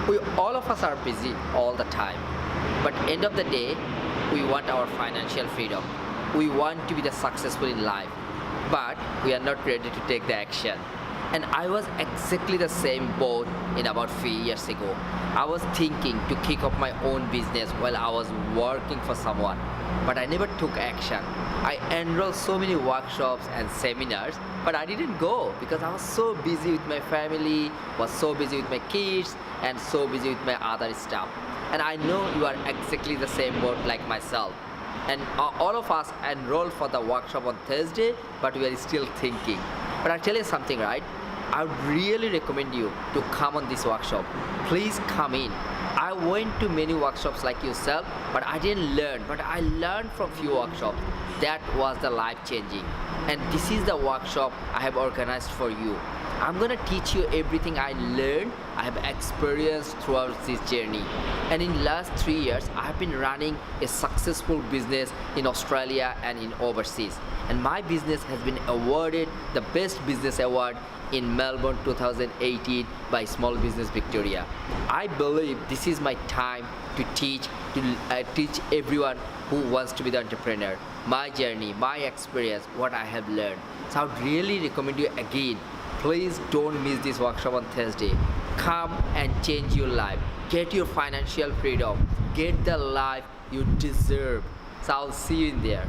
We all of us are busy all the time, but end of the day, we want our financial freedom. We want to be the successful in life, but we are not ready to take the action. And I was exactly the same boat in about 3 years ago. I was thinking to kick off my own business while I was working for someone, but I never took action. I enrolled so many workshops and seminars, but I didn't go because I was so busy with my family, was so busy with my kids, and so busy with my other stuff. And I know you are exactly the same boat like myself. And all of us enrolled for the workshop on Thursday, but we are still thinking. But I'll tell you something, right? I would really recommend you to come on this workshop. Please come in. I went to many workshops like yourself, but I didn't learn. But I learned from few workshops. That was the life changing. And this is the workshop I have organized for you. I'm gonna teach you everything I learned, I have experienced throughout this journey. And in last 3 years, I have been running a successful business in Australia and in overseas. And my business has been awarded the Best Business Award in Melbourne 2018 by Small Business Victoria. I believe this is my time to teach everyone who wants to be the entrepreneur. My journey, my experience, what I have learned. So I would really recommend you again. Please don't miss this workshop on Thursday. Come and change your life. Get your financial freedom. Get the life you deserve. So I'll see you in there.